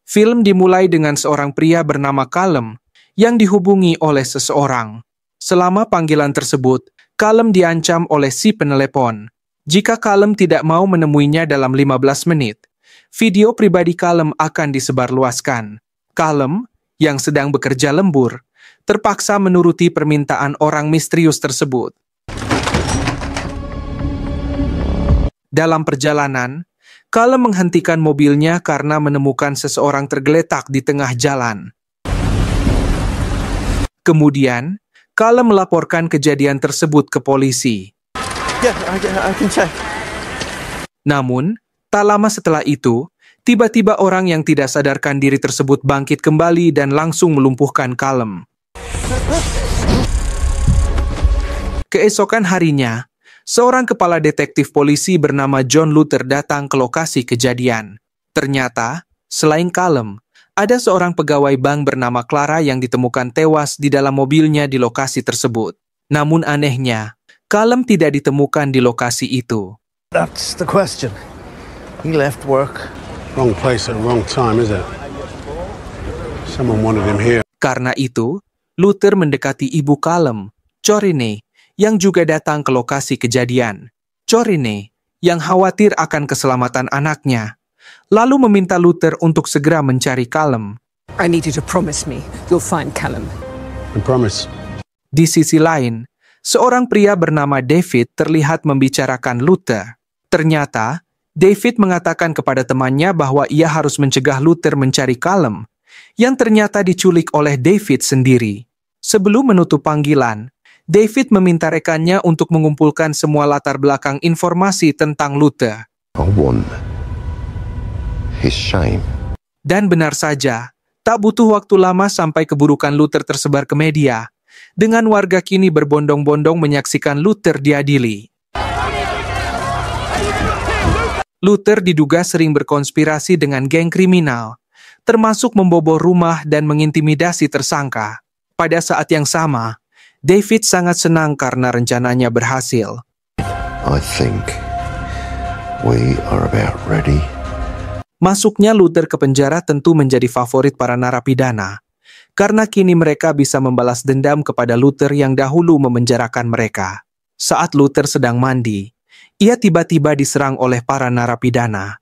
Film dimulai dengan seorang pria bernama Callum yang dihubungi oleh seseorang. Selama panggilan tersebut, Callum diancam oleh si penelepon. Jika Callum tidak mau menemuinya dalam 15 menit, video pribadi Callum akan disebarluaskan. Callum, yang sedang bekerja lembur, terpaksa menuruti permintaan orang misterius tersebut. Dalam perjalanan, Callum menghentikan mobilnya karena menemukan seseorang tergeletak di tengah jalan. Kemudian, Callum melaporkan kejadian tersebut ke polisi. I can check. Namun, tak lama setelah itu, tiba-tiba orang yang tidak sadarkan diri tersebut bangkit kembali dan langsung melumpuhkan Callum. Keesokan harinya, seorang kepala detektif polisi bernama John Luther datang ke lokasi kejadian. Ternyata, selain Callum, ada seorang pegawai bank bernama Clara yang ditemukan tewas di dalam mobilnya di lokasi tersebut. Namun anehnya, Callum tidak ditemukan di lokasi itu. That's the question. He left work. Wrong place at the wrong time, is it? Someone wanted him here. Karena itu, Luther mendekati ibu Callum, Corinne, yang juga datang ke lokasi kejadian. Corinne, yang khawatir akan keselamatan anaknya, lalu meminta Luther untuk segera mencari Callum. I need you to promise me you'll find Callum. I promise. Di sisi lain, seorang pria bernama David terlihat membicarakan Luther. Ternyata, David mengatakan kepada temannya bahwa ia harus mencegah Luther mencari Callum, yang ternyata diculik oleh David sendiri. Sebelum menutup panggilan, David meminta rekannya untuk mengumpulkan semua latar belakang informasi tentang Luther. I want his shame. Dan benar saja, tak butuh waktu lama sampai keburukan Luther tersebar ke media, dengan warga kini berbondong-bondong menyaksikan Luther diadili. Luther diduga sering berkonspirasi dengan geng kriminal, termasuk membobol rumah dan mengintimidasi tersangka. Pada saat yang sama, David sangat senang karena rencananya berhasil. I think we are about ready. Masuknya Luther ke penjara tentu menjadi favorit para narapidana, karena kini mereka bisa membalas dendam kepada Luther yang dahulu memenjarakan mereka. Saat Luther sedang mandi, ia tiba-tiba diserang oleh para narapidana.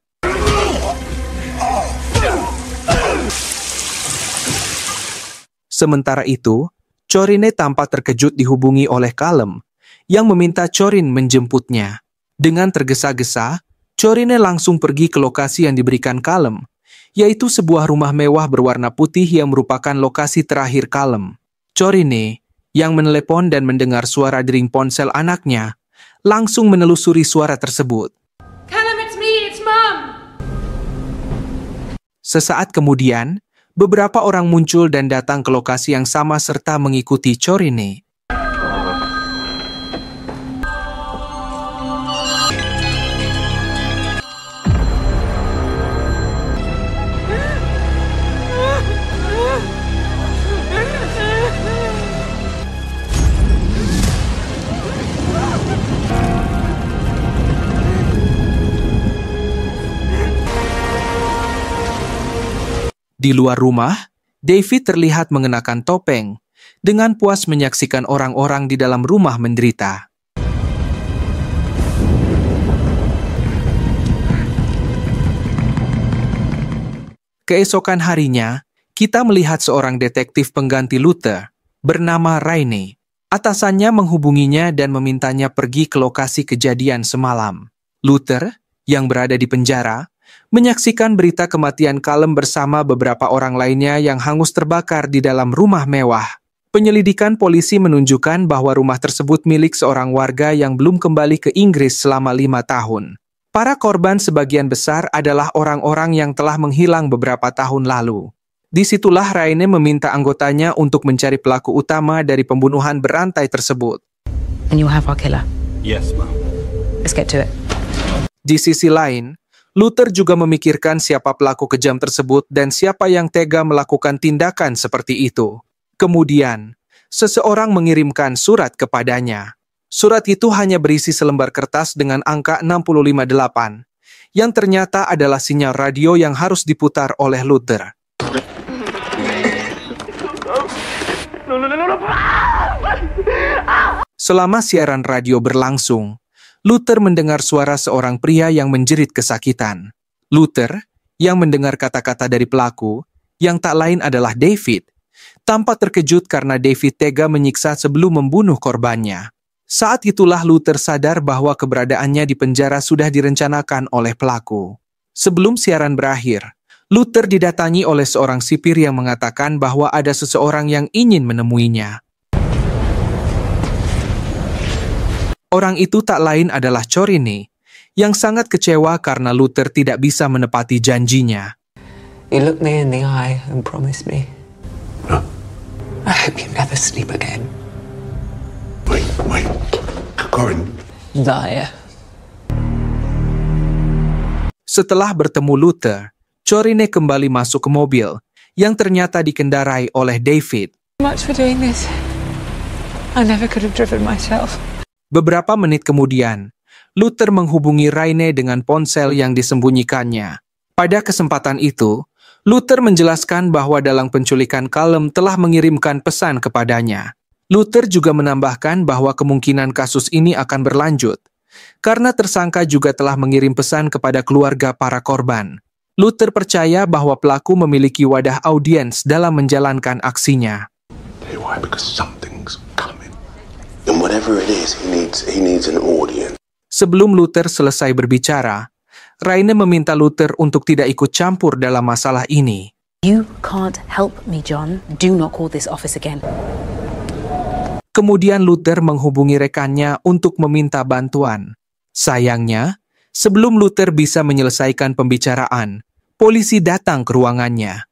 Sementara itu, Corinne tampak terkejut dihubungi oleh Callum, yang meminta Corinne menjemputnya. Dengan tergesa-gesa, Corinne langsung pergi ke lokasi yang diberikan Callum, yaitu sebuah rumah mewah berwarna putih yang merupakan lokasi terakhir Callum. Corinne, yang menelepon dan mendengar suara dering ponsel anaknya, langsung menelusuri suara tersebut. Callum, it's me, it's Mum! Sesaat kemudian, beberapa orang muncul dan datang ke lokasi yang sama serta mengikuti Corinne. Di luar rumah, David terlihat mengenakan topeng, dengan puas menyaksikan orang-orang di dalam rumah menderita. Keesokan harinya, kita melihat seorang detektif pengganti Luther, bernama Raine. Atasannya menghubunginya dan memintanya pergi ke lokasi kejadian semalam. Luther, yang berada di penjara, menyaksikan berita kematian Callum bersama beberapa orang lainnya yang hangus terbakar di dalam rumah mewah. Penyelidikan polisi menunjukkan bahwa rumah tersebut milik seorang warga yang belum kembali ke Inggris selama 5 tahun. Para korban sebagian besar adalah orang-orang yang telah menghilang beberapa tahun lalu. Disitulah Raine meminta anggotanya untuk mencari pelaku utama dari pembunuhan berantai tersebut. And you have our killer. Yes, Mum. Let's get to it. Di sisi lain, Luther juga memikirkan siapa pelaku kejam tersebut dan siapa yang tega melakukan tindakan seperti itu. Kemudian, seseorang mengirimkan surat kepadanya. Surat itu hanya berisi selembar kertas dengan angka 658, yang ternyata adalah sinyal radio yang harus diputar oleh Luther. Selama siaran radio berlangsung, Luther mendengar suara seorang pria yang menjerit kesakitan. Luther, yang mendengar kata-kata dari pelaku, yang tak lain adalah David, tampak terkejut karena David tega menyiksa sebelum membunuh korbannya. Saat itulah Luther sadar bahwa keberadaannya di penjara sudah direncanakan oleh pelaku. Sebelum siaran berakhir, Luther didatangi oleh seorang sipir yang mengatakan bahwa ada seseorang yang ingin menemuinya. Orang itu tak lain adalah Chorine, yang sangat kecewa karena Luther tidak bisa menepati janjinya. You look me in the eye and promise me. Huh? I hope you never sleep again. Wait. Corin. Liar. Setelah bertemu Luther, Chorine kembali masuk ke mobil, yang ternyata dikendarai oleh David. Much for doing this. I never could have driven myself. Beberapa menit kemudian, Luther menghubungi Raine dengan ponsel yang disembunyikannya. Pada kesempatan itu, Luther menjelaskan bahwa dalang penculikan Callum telah mengirimkan pesan kepadanya. Luther juga menambahkan bahwa kemungkinan kasus ini akan berlanjut, karena tersangka juga telah mengirim pesan kepada keluarga para korban. Luther percaya bahwa pelaku memiliki wadah audiens dalam menjalankan aksinya. Why? Because something's coming. And whatever it is, he needs an audience. Sebelum Luther selesai berbicara, Raine meminta Luther untuk tidak ikut campur dalam masalah ini. You can't help me, John. Do not call this office again. Kemudian Luther menghubungi rekannya untuk meminta bantuan. Sayangnya, sebelum Luther bisa menyelesaikan pembicaraan, polisi datang ke ruangannya.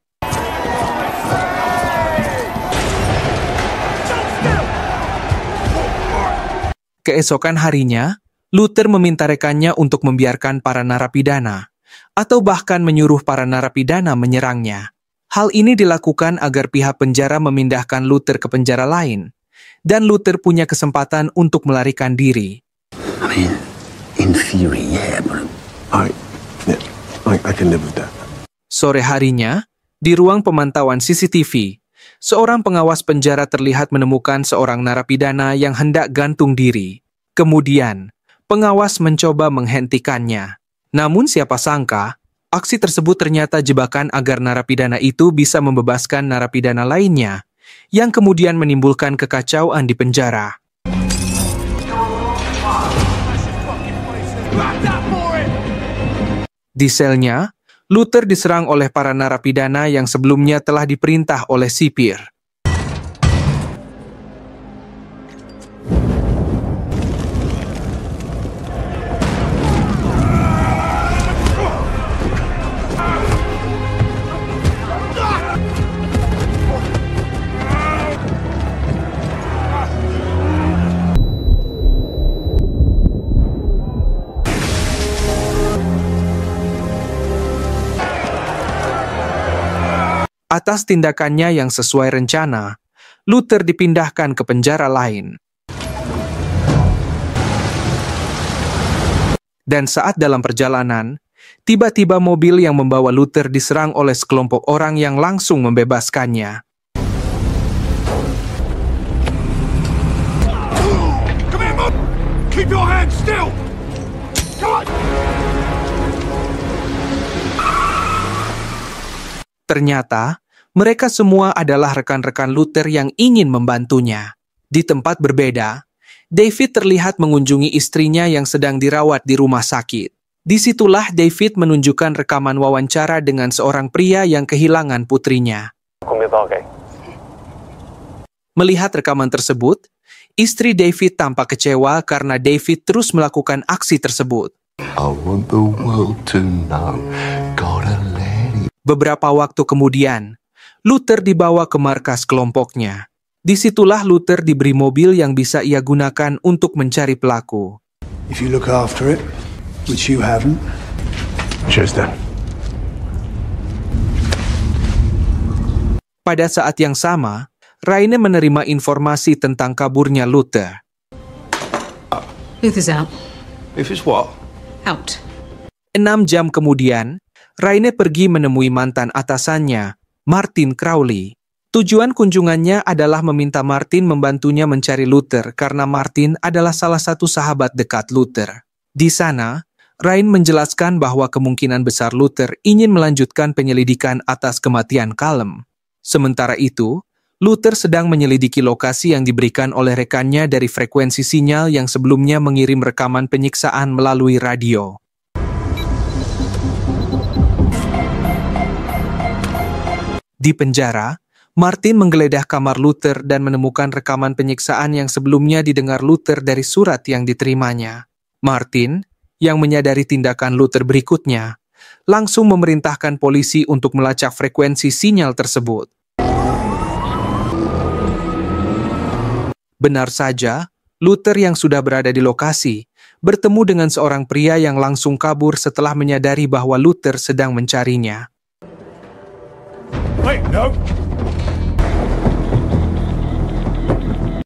Keesokan harinya, Luther meminta rekannya untuk membiarkan para narapidana, atau bahkan menyuruh para narapidana menyerangnya. Hal ini dilakukan agar pihak penjara memindahkan Luther ke penjara lain, dan Luther punya kesempatan untuk melarikan diri. I mean, in theory, yeah, but I can live with that. Sore harinya, di ruang pemantauan CCTV, seorang pengawas penjara terlihat menemukan seorang narapidana yang hendak gantung diri. Kemudian, pengawas mencoba menghentikannya. Namun siapa sangka, aksi tersebut ternyata jebakan agar narapidana itu bisa membebaskan narapidana lainnya, yang kemudian menimbulkan kekacauan di penjara. Di selnya, Luther diserang oleh para narapidana yang sebelumnya telah diperintah oleh sipir. Atas tindakannya yang sesuai rencana, Luther dipindahkan ke penjara lain. Dan saat dalam perjalanan, tiba-tiba mobil yang membawa Luther diserang oleh sekelompok orang yang langsung membebaskannya. Keep your hands still! Ternyata, mereka semua adalah rekan-rekan Luther yang ingin membantunya. Di tempat berbeda, David terlihat mengunjungi istrinya yang sedang dirawat di rumah sakit. Disitulah David menunjukkan rekaman wawancara dengan seorang pria yang kehilangan putrinya. Melihat rekaman tersebut, istri David tampak kecewa karena David terus melakukan aksi tersebut. I want the world to know. Gotta let it. Beberapa waktu kemudian, Luther dibawa ke markas kelompoknya. Disitulah Luther diberi mobil yang bisa ia gunakan untuk mencari pelaku. If you look after it, which you haven't. Cheers, Dan. Pada saat yang sama, Raine menerima informasi tentang kaburnya Luther. Luther's out. If it's what? Out. 6 jam kemudian, Raine pergi menemui mantan atasannya, Martin Crowley. Tujuan kunjungannya adalah meminta Martin membantunya mencari Luther karena Martin adalah salah satu sahabat dekat Luther. Di sana, Raine menjelaskan bahwa kemungkinan besar Luther ingin melanjutkan penyelidikan atas kematian Callum. Sementara itu, Luther sedang menyelidiki lokasi yang diberikan oleh rekannya dari frekuensi sinyal yang sebelumnya mengirim rekaman penyiksaan melalui radio. Di penjara, Martin menggeledah kamar Luther dan menemukan rekaman penyiksaan yang sebelumnya didengar Luther dari surat yang diterimanya. Martin, yang menyadari tindakan Luther berikutnya, langsung memerintahkan polisi untuk melacak frekuensi sinyal tersebut. Benar saja, Luther yang sudah berada di lokasi bertemu dengan seorang pria yang langsung kabur setelah menyadari bahwa Luther sedang mencarinya.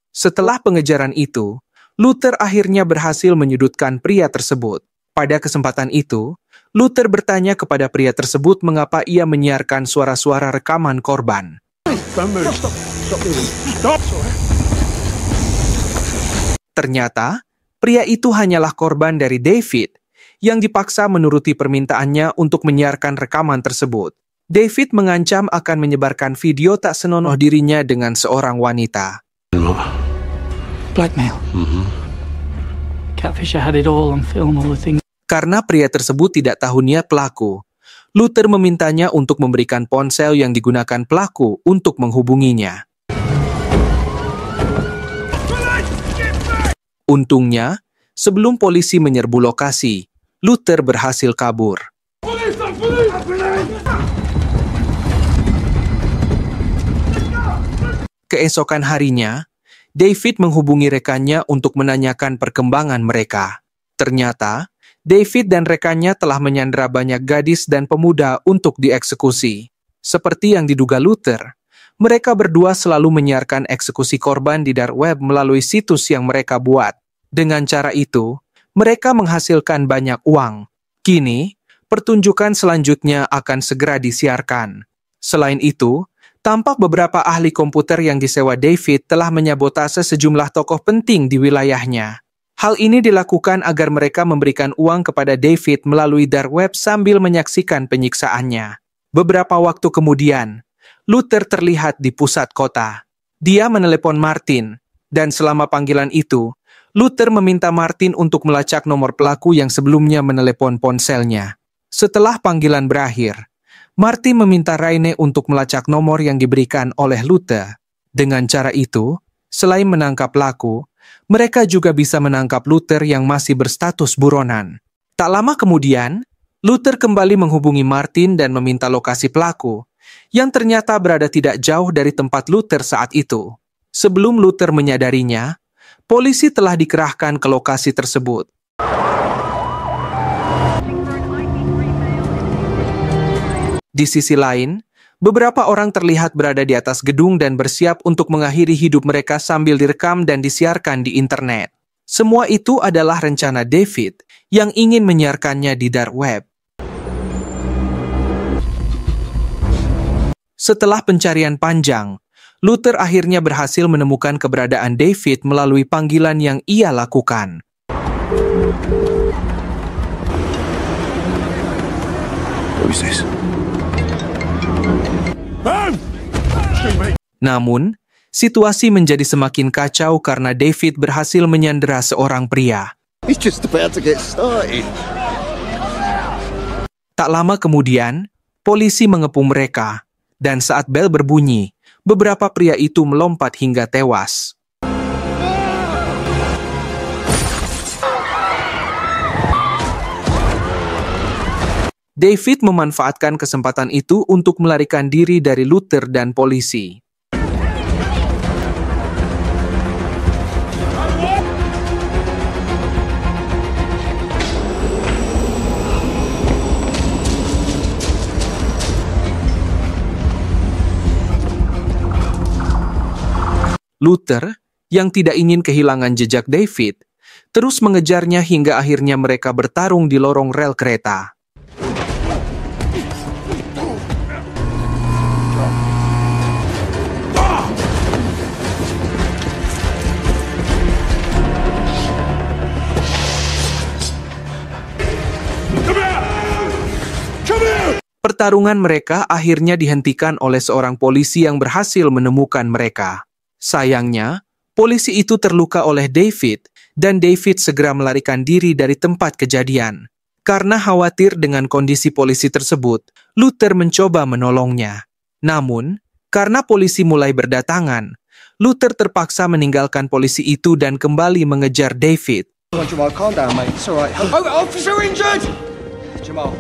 Setelah pengejaran itu, Luther akhirnya berhasil menyudutkan pria tersebut. Pada kesempatan itu, Luther bertanya kepada pria tersebut mengapa ia menyiarkan suara-suara rekaman korban. Ternyata, pria itu hanyalah korban dari David, yang dipaksa menuruti permintaannya untuk menyiarkan rekaman tersebut. David mengancam akan menyebarkan video tak senonoh dirinya dengan seorang wanita. Blackmail. Catfisher had it all on film, all the things. Karena pria tersebut tidak tahu niat pelaku, Luther memintanya untuk memberikan ponsel yang digunakan pelaku untuk menghubunginya. Untungnya, sebelum polisi menyerbu lokasi, Luther berhasil kabur. Keesokan harinya, David menghubungi rekannya untuk menanyakan perkembangan mereka. Ternyata, David dan rekannya telah menyandera banyak gadis dan pemuda untuk dieksekusi. Seperti yang diduga Luther, mereka berdua selalu menyiarkan eksekusi korban di dark web melalui situs yang mereka buat. Dengan cara itu, mereka menghasilkan banyak uang. Kini, pertunjukan selanjutnya akan segera disiarkan. Selain itu, tampak beberapa ahli komputer yang disewa David telah menyabotase sejumlah tokoh penting di wilayahnya. Hal ini dilakukan agar mereka memberikan uang kepada David melalui dark web sambil menyaksikan penyiksaannya. Beberapa waktu kemudian, Luther terlihat di pusat kota. Dia menelepon Martin, dan selama panggilan itu, Luther meminta Martin untuk melacak nomor pelaku yang sebelumnya menelepon ponselnya. Setelah panggilan berakhir, Martin meminta Raine untuk melacak nomor yang diberikan oleh Luther. Dengan cara itu, selain menangkap pelaku, mereka juga bisa menangkap Luther yang masih berstatus buronan. Tak lama kemudian, Luther kembali menghubungi Martin dan meminta lokasi pelaku, yang ternyata berada tidak jauh dari tempat Luther saat itu. Sebelum Luther menyadarinya, polisi telah dikerahkan ke lokasi tersebut. Di sisi lain, beberapa orang terlihat berada di atas gedung dan bersiap untuk mengakhiri hidup mereka sambil direkam dan disiarkan di internet. Semua itu adalah rencana David yang ingin menyiarkannya di dark web. Setelah pencarian panjang, Luther akhirnya berhasil menemukan keberadaan David melalui panggilan yang ia lakukan. Who is this? Namun, situasi menjadi semakin kacau karena David berhasil menyandera seorang pria. He's just about to get started. Tak lama kemudian, polisi mengepung mereka, dan saat bel berbunyi, beberapa pria itu melompat hingga tewas. David memanfaatkan kesempatan itu untuk melarikan diri dari Luther dan polisi. Luther, yang tidak ingin kehilangan jejak David, terus mengejarnya hingga akhirnya mereka bertarung di lorong rel kereta. Pertarungan mereka akhirnya dihentikan oleh seorang polisi yang berhasil menemukan mereka. Sayangnya, polisi itu terluka oleh David, dan David segera melarikan diri dari tempat kejadian. Karena khawatir dengan kondisi polisi tersebut, Luther mencoba menolongnya. Namun, karena polisi mulai berdatangan, Luther terpaksa meninggalkan polisi itu dan kembali mengejar David. Jamal, calm down, mate. It's all right. Officer injured! Jamal.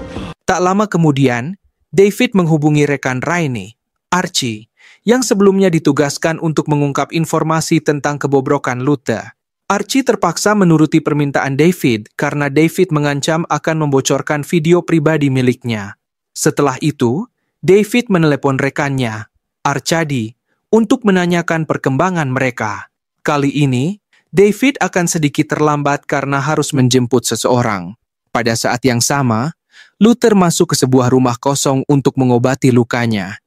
Tak lama kemudian, David menghubungi rekan Rainey, Archie, yang sebelumnya ditugaskan untuk mengungkap informasi tentang kebobrokan Luther. Archie terpaksa menuruti permintaan David karena David mengancam akan membocorkan video pribadi miliknya. Setelah itu, David menelepon rekannya, Archadi, untuk menanyakan perkembangan mereka. Kali ini, David akan sedikit terlambat karena harus menjemput seseorang. Pada saat yang sama, Luther masuk ke sebuah rumah kosong untuk mengobati lukanya.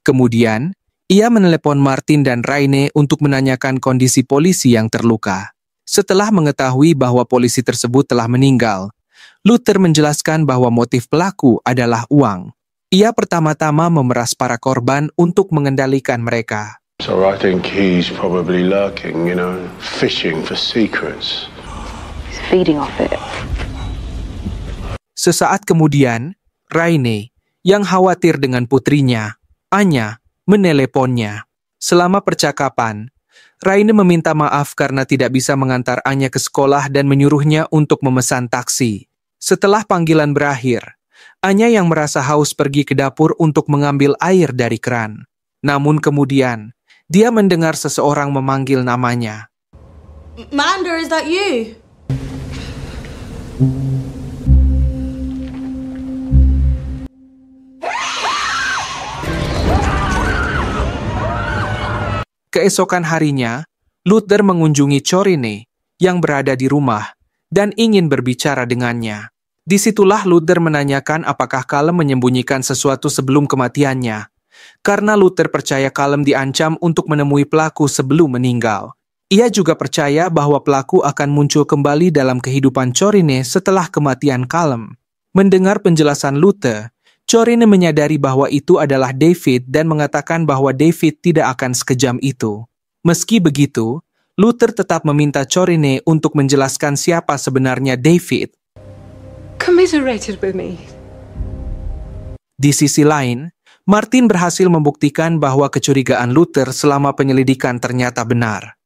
Kemudian, ia menelepon Martin dan Raine untuk menanyakan kondisi polisi yang terluka. Setelah mengetahui bahwa polisi tersebut telah meninggal, Luther menjelaskan bahwa motif pelaku adalah uang. Ia pertama-tama memeras para korban untuk mengendalikan mereka. So I think he's probably lurking, fishing for secrets. He's feeding off it. Sesaat kemudian, Raine, yang khawatir dengan putrinya, Anya, meneleponnya. Selama percakapan, Raine meminta maaf karena tidak bisa mengantar Anya ke sekolah dan menyuruhnya untuk memesan taksi. Setelah panggilan berakhir, Anya yang merasa haus pergi ke dapur untuk mengambil air dari keran. Namun kemudian, dia mendengar seseorang memanggil namanya. Manda, is that you? Keesokan harinya, Luther mengunjungi Corine yang berada di rumah dan ingin berbicara dengannya. Disitulah Luther menanyakan apakah Callum menyembunyikan sesuatu sebelum kematiannya. Karena Luther percaya Callum diancam untuk menemui pelaku sebelum meninggal. Ia juga percaya bahwa pelaku akan muncul kembali dalam kehidupan Corine setelah kematian Callum. Mendengar penjelasan Luther, Corine menyadari bahwa itu adalah David dan mengatakan bahwa David tidak akan sekejam itu. Meski begitu, Luther tetap meminta Corine untuk menjelaskan siapa sebenarnya David. Commiserated with me. Di sisi lain, Martin berhasil membuktikan bahwa kecurigaan Luther selama penyelidikan ternyata benar.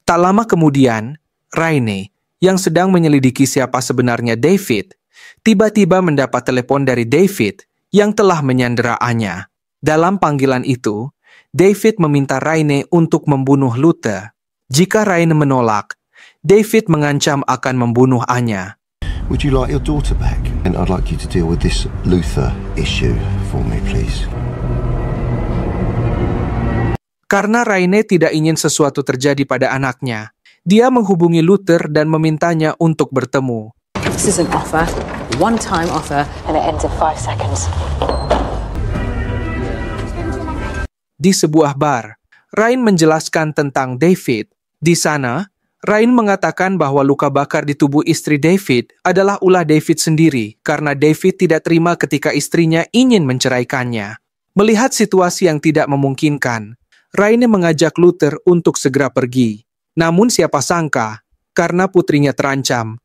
Tak lama kemudian, Raine, yang sedang menyelidiki siapa sebenarnya David, tiba-tiba mendapat telepon dari David yang telah menyandera Anya. Dalam panggilan itu, David meminta Raine untuk membunuh Luther. Jika Raine menolak, David mengancam akan membunuh Anya. Would you like your daughter back? And I'd like you to deal with this Luther issue for me, please. Karena Raine tidak ingin sesuatu terjadi pada anaknya, dia menghubungi Luther dan memintanya untuk bertemu. This is an offer, one-time offer, and it ends in 5 seconds. Di sebuah bar, Raine menjelaskan tentang David. Di sana, Raine mengatakan bahwa luka bakar di tubuh istri David adalah ulah David sendiri karena David tidak terima ketika istrinya ingin menceraikannya. Melihat situasi yang tidak memungkinkan, Raine mengajak Luther untuk segera pergi. Namun siapa sangka, karena putrinya terancam,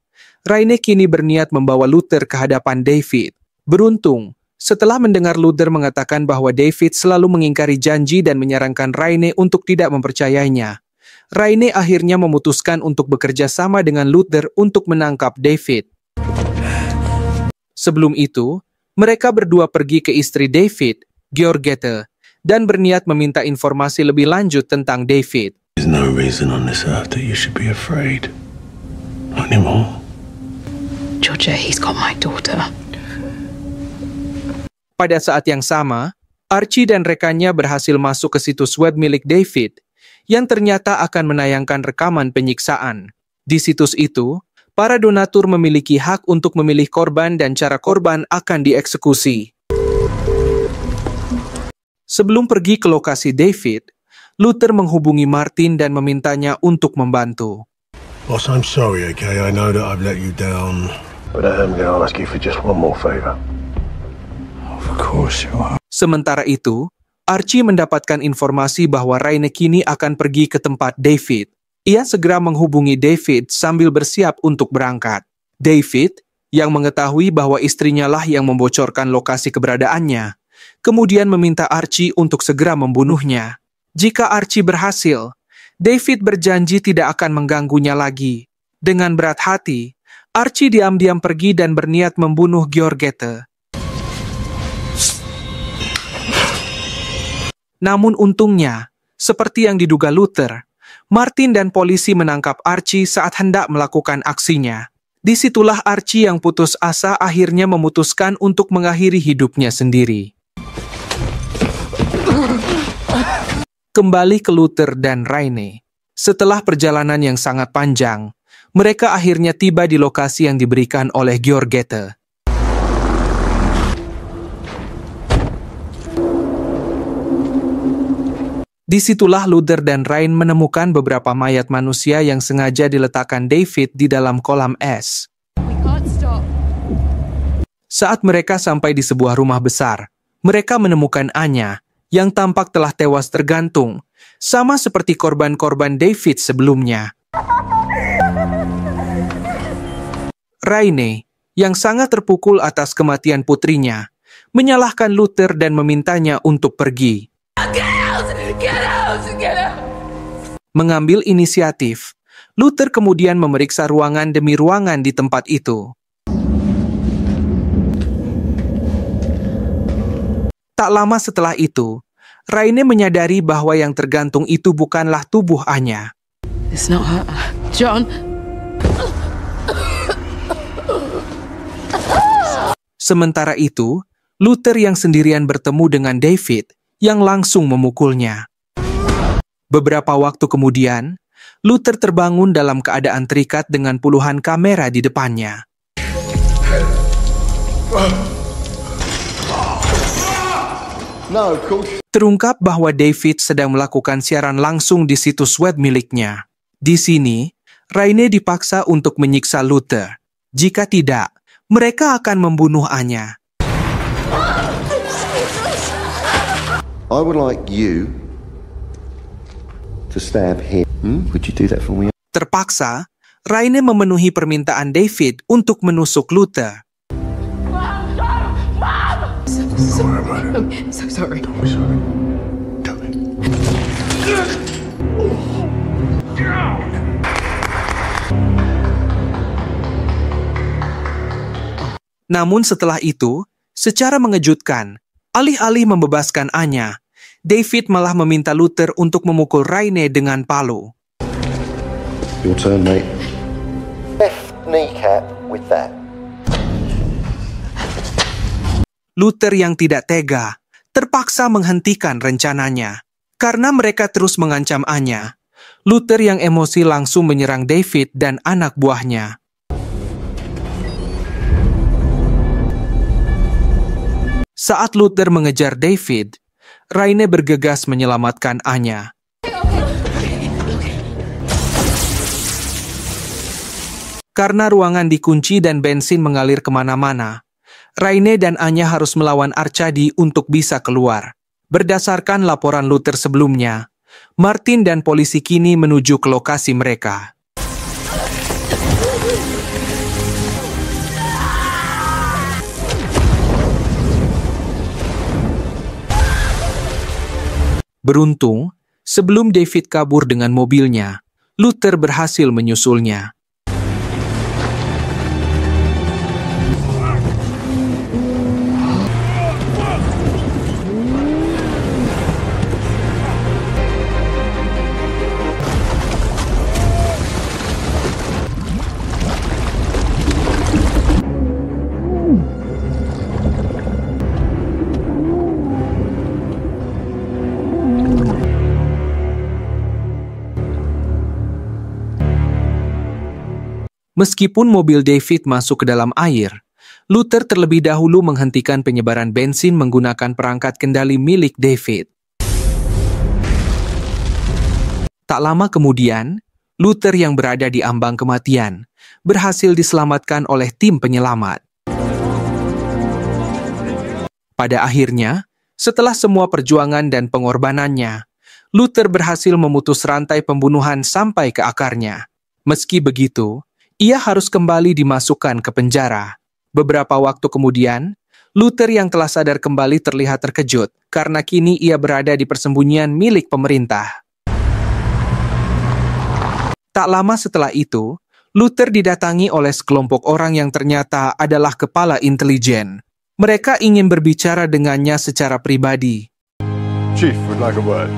Raine kini berniat membawa Luther ke hadapan David. Beruntung, setelah mendengar Luther mengatakan bahwa David selalu mengingkari janji dan menyarankan Raine untuk tidak mempercayainya, Raine akhirnya memutuskan untuk bekerja sama dengan Luther untuk menangkap David. Sebelum itu, mereka berdua pergi ke istri David, Georgette, dan berniat meminta informasi lebih lanjut tentang David. There's no reason on this earth that you should be afraid. Not anymore. Georgia, he's got my daughter. Pada saat yang sama, Archie dan rekannya berhasil masuk ke situs web milik David, yang ternyata akan menayangkan rekaman penyiksaan. Di situs itu, para donatur memiliki hak untuk memilih korban dan cara korban akan dieksekusi. Sebelum pergi ke lokasi David, Luther menghubungi Martin dan memintanya untuk membantu. Boss, I'm sorry, okay? I know that I've let you down. But I am going to ask you for just one more favor. Of course you are. Sementara itu, Archie mendapatkan informasi bahwa Raine kini akan pergi ke tempat David. Ia segera menghubungi David sambil bersiap untuk berangkat. David, yang mengetahui bahwa istrinya lah yang membocorkan lokasi keberadaannya, kemudian meminta Archie untuk segera membunuhnya. Jika Archie berhasil, David berjanji tidak akan mengganggunya lagi. Dengan berat hati, Archie diam-diam pergi dan berniat membunuh Georgette. Namun untungnya, seperti yang diduga Luther, Martin dan polisi menangkap Archie saat hendak melakukan aksinya. Disitulah Archie yang putus asa akhirnya memutuskan untuk mengakhiri hidupnya sendiri. Kembali ke Luther dan Raine. Setelah perjalanan yang sangat panjang, mereka akhirnya tiba di lokasi yang diberikan oleh Georgette. Disitulah Luther dan Raine menemukan beberapa mayat manusia yang sengaja diletakkan David di dalam kolam es. Saat mereka sampai di sebuah rumah besar, mereka menemukan Anya, yang tampak telah tewas tergantung, sama seperti korban-korban David sebelumnya. Raine, yang sangat terpukul atas kematian putrinya, menyalahkan Luther dan memintanya untuk pergi. Mengambil inisiatif, Luther kemudian memeriksa ruangan demi ruangan di tempat itu. Tak lama setelah itu, Raine menyadari bahwa yang tergantung itu bukanlah tubuh Anya. It's not her. John. Sementara itu, Luther yang sendirian bertemu dengan David yang langsung memukulnya. Beberapa waktu kemudian, Luther terbangun dalam keadaan terikat dengan puluhan kamera di depannya. Terungkap bahwa David sedang melakukan siaran langsung di situs web miliknya. Di sini, Raine dipaksa untuk menyiksa Luther. Jika tidak, mereka akan membunuh Anya. I would like you to stab him. Would you do that for me? Terpaksa, Raine memenuhi permintaan David untuk menusuk Luther. I'm so sorry. Don't be sorry. Tell me. Namun setelah itu, secara mengejutkan, alih-alih membebaskan Anya, David malah meminta Luther untuk memukul Raine dengan palu. Your turn, mate. Left kneecap with that. Luther yang tidak tega, terpaksa menghentikan rencananya. Karena mereka terus mengancam Anya, Luther yang emosi langsung menyerang David dan anak buahnya. Saat Luther mengejar David, Raine bergegas menyelamatkan Anya. Karena ruangan dikunci dan bensin mengalir kemana-mana, Raine dan Anya harus melawan Arcady untuk bisa keluar. Berdasarkan laporan Luther sebelumnya, Martin dan polisi kini menuju ke lokasi mereka. Beruntung, sebelum David kabur dengan mobilnya, Luther berhasil menyusulnya. Meskipun mobil David masuk ke dalam air, Luther terlebih dahulu menghentikan penyebaran bensin menggunakan perangkat kendali milik David. Tak lama kemudian, Luther yang berada di ambang kematian berhasil diselamatkan oleh tim penyelamat. Pada akhirnya, setelah semua perjuangan dan pengorbanannya, Luther berhasil memutus rantai pembunuhan sampai ke akarnya. Meski begitu, ia harus kembali dimasukkan ke penjara. Beberapa waktu kemudian, Luther yang telah sadar kembali terlihat terkejut karena kini ia berada di persembunyian milik pemerintah. Tak lama setelah itu, Luther didatangi oleh sekelompok orang yang ternyata adalah kepala intelijen. Mereka ingin berbicara dengannya secara pribadi. Chief would like a word.